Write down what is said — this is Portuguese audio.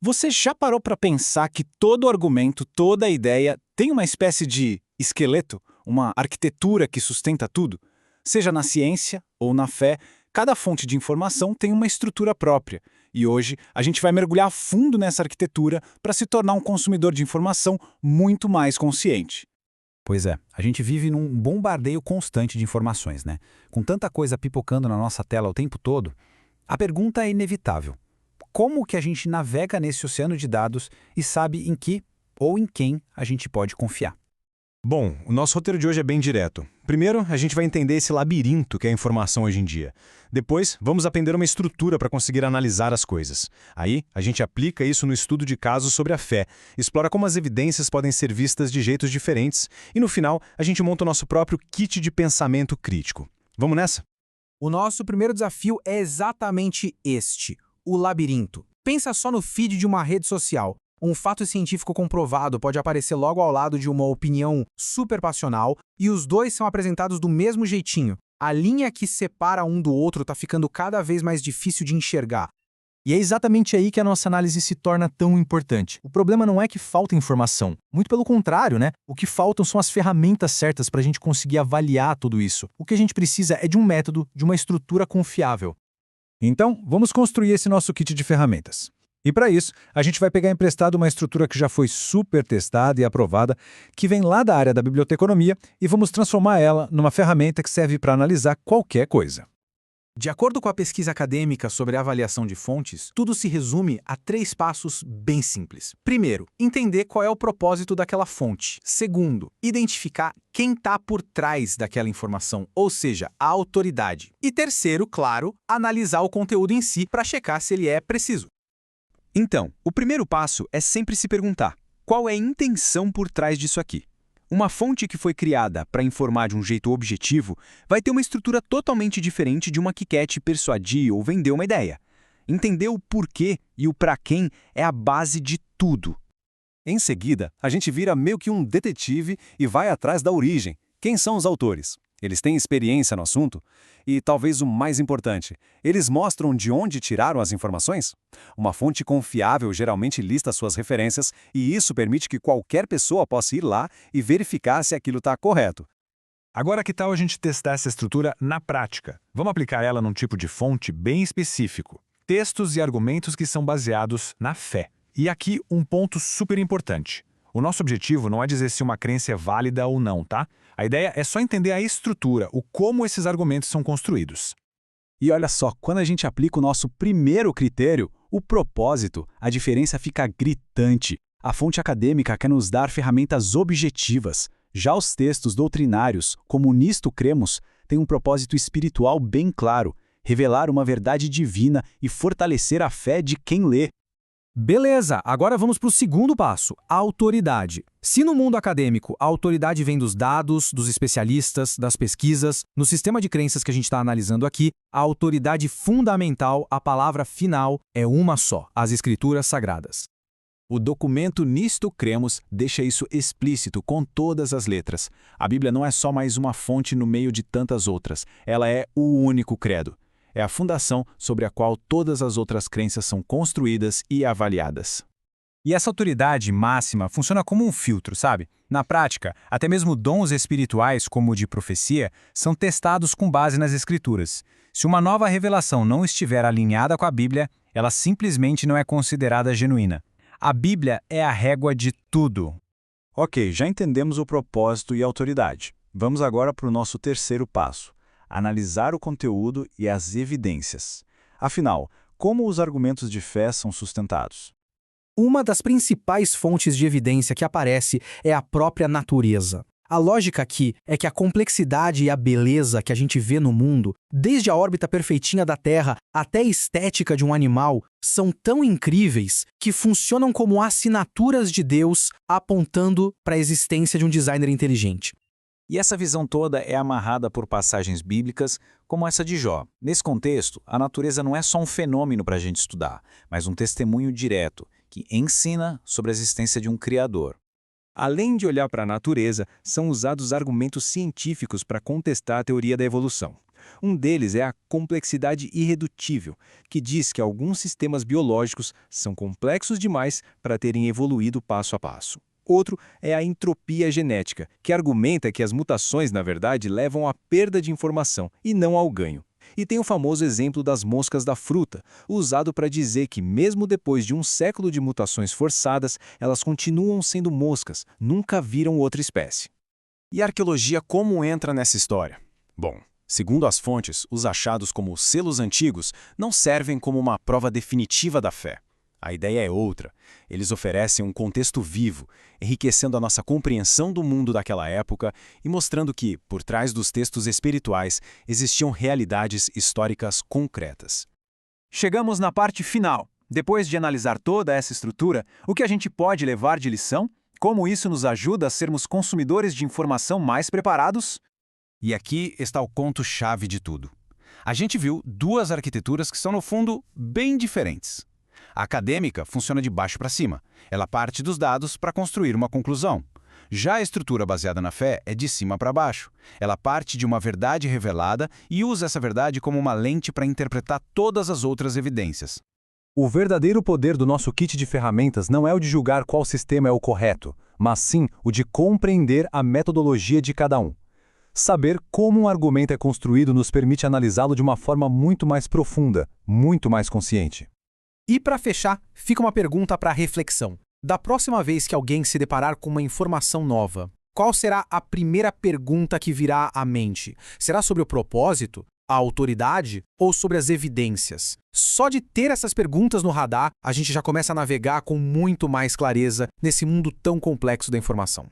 Você já parou para pensar que todo argumento, toda ideia tem uma espécie de esqueleto, uma arquitetura que sustenta tudo? Seja na ciência ou na fé, cada fonte de informação tem uma estrutura própria. E hoje a gente vai mergulhar a fundo nessa arquitetura para se tornar um consumidor de informação muito mais consciente. Pois é, a gente vive num bombardeio constante de informações, né? Com tanta coisa pipocando na nossa tela o tempo todo, a pergunta é inevitável. Como que a gente navega nesse oceano de dados e sabe em que ou em quem a gente pode confiar? Bom, o nosso roteiro de hoje é bem direto. Primeiro, a gente vai entender esse labirinto que é a informação hoje em dia. Depois, vamos aprender uma estrutura para conseguir analisar as coisas. Aí, a gente aplica isso no estudo de casos sobre a fé, explora como as evidências podem ser vistas de jeitos diferentes e, no final, a gente monta o nosso próprio kit de pensamento crítico. Vamos nessa? O nosso primeiro desafio é exatamente este, o labirinto. Pensa só no feed de uma rede social. Um fato científico comprovado pode aparecer logo ao lado de uma opinião super passional e os dois são apresentados do mesmo jeitinho. A linha que separa um do outro está ficando cada vez mais difícil de enxergar. E é exatamente aí que a nossa análise se torna tão importante. O problema não é que falta informação. Muito pelo contrário, né? O que faltam são as ferramentas certas para a gente conseguir avaliar tudo isso. O que a gente precisa é de um método, de uma estrutura confiável. Então, vamos construir esse nosso kit de ferramentas. E para isso, a gente vai pegar emprestado uma estrutura que já foi super testada e aprovada, que vem lá da área da biblioteconomia, e vamos transformar ela numa ferramenta que serve para analisar qualquer coisa. De acordo com a pesquisa acadêmica sobre a avaliação de fontes, tudo se resume a 3 passos bem simples. Primeiro, entender qual é o propósito daquela fonte. Segundo, identificar quem está por trás daquela informação, ou seja, a autoridade. E terceiro, claro, analisar o conteúdo em si para checar se ele é preciso. Então, o primeiro passo é sempre se perguntar: qual é a intenção por trás disso aqui? Uma fonte que foi criada para informar de um jeito objetivo vai ter uma estrutura totalmente diferente de uma que quer te persuadir ou vender uma ideia. Entender o porquê e o para quem é a base de tudo. Em seguida, a gente vira meio que um detetive e vai atrás da origem. Quem são os autores? Eles têm experiência no assunto? E, talvez o mais importante, eles mostram de onde tiraram as informações? Uma fonte confiável geralmente lista suas referências e isso permite que qualquer pessoa possa ir lá e verificar se aquilo está correto. Agora, que tal a gente testar essa estrutura na prática? Vamos aplicar ela num tipo de fonte bem específico. Textos e argumentos que são baseados na fé. E aqui um ponto super importante. O nosso objetivo não é dizer se uma crença é válida ou não, tá? A ideia é só entender a estrutura, o como esses argumentos são construídos. E olha só, quando a gente aplica o nosso primeiro critério, o propósito, a diferença fica gritante. A fonte acadêmica quer nos dar ferramentas objetivas. Já os textos doutrinários, como Nisto Cremos, têm um propósito espiritual bem claro, revelar uma verdade divina e fortalecer a fé de quem lê. Beleza, agora vamos para o segundo passo, a autoridade. Se no mundo acadêmico a autoridade vem dos dados, dos especialistas, das pesquisas, no sistema de crenças que a gente está analisando aqui, a autoridade fundamental, a palavra final, é uma só, as Escrituras Sagradas. O documento Nisto Cremos deixa isso explícito com todas as letras. A Bíblia não é só mais uma fonte no meio de tantas outras, ela é o único credo. É a fundação sobre a qual todas as outras crenças são construídas e avaliadas. E essa autoridade máxima funciona como um filtro, sabe? Na prática, até mesmo dons espirituais, como o de profecia, são testados com base nas Escrituras. Se uma nova revelação não estiver alinhada com a Bíblia, ela simplesmente não é considerada genuína. A Bíblia é a régua de tudo. Ok, já entendemos o propósito e a autoridade. Vamos agora para o nosso terceiro passo. Analisar o conteúdo e as evidências. Afinal, como os argumentos de fé são sustentados? Uma das principais fontes de evidência que aparece é a própria natureza. A lógica aqui é que a complexidade e a beleza que a gente vê no mundo, desde a órbita perfeitinha da Terra até a estética de um animal, são tão incríveis que funcionam como assinaturas de Deus apontando para a existência de um designer inteligente. E essa visão toda é amarrada por passagens bíblicas, como essa de Jó. Nesse contexto, a natureza não é só um fenômeno para a gente estudar, mas um testemunho direto, que ensina sobre a existência de um Criador. Além de olhar para a natureza, são usados argumentos científicos para contestar a teoria da evolução. Um deles é a complexidade irredutível, que diz que alguns sistemas biológicos são complexos demais para terem evoluído passo a passo. Outro é a entropia genética, que argumenta que as mutações, na verdade, levam à perda de informação e não ao ganho. E tem o famoso exemplo das moscas da fruta, usado para dizer que, mesmo depois de um século de mutações forçadas, elas continuam sendo moscas, nunca viram outra espécie. E a arqueologia como entra nessa história? Bom, segundo as fontes, os achados como selos antigos não servem como uma prova definitiva da fé. A ideia é outra. Eles oferecem um contexto vivo, enriquecendo a nossa compreensão do mundo daquela época e mostrando que, por trás dos textos espirituais, existiam realidades históricas concretas. Chegamos na parte final. Depois de analisar toda essa estrutura, o que a gente pode levar de lição? Como isso nos ajuda a sermos consumidores de informação mais preparados? E aqui está o conto-chave de tudo. A gente viu duas arquiteturas que são, no fundo, bem diferentes. A acadêmica funciona de baixo para cima. Ela parte dos dados para construir uma conclusão. Já a estrutura baseada na fé é de cima para baixo. Ela parte de uma verdade revelada e usa essa verdade como uma lente para interpretar todas as outras evidências. O verdadeiro poder do nosso kit de ferramentas não é o de julgar qual sistema é o correto, mas sim o de compreender a metodologia de cada um. Saber como um argumento é construído nos permite analisá-lo de uma forma muito mais profunda, muito mais consciente. E para fechar, fica uma pergunta para reflexão. Da próxima vez que alguém se deparar com uma informação nova, qual será a primeira pergunta que virá à mente? Será sobre o propósito, a autoridade ou sobre as evidências? Só de ter essas perguntas no radar, a gente já começa a navegar com muito mais clareza nesse mundo tão complexo da informação.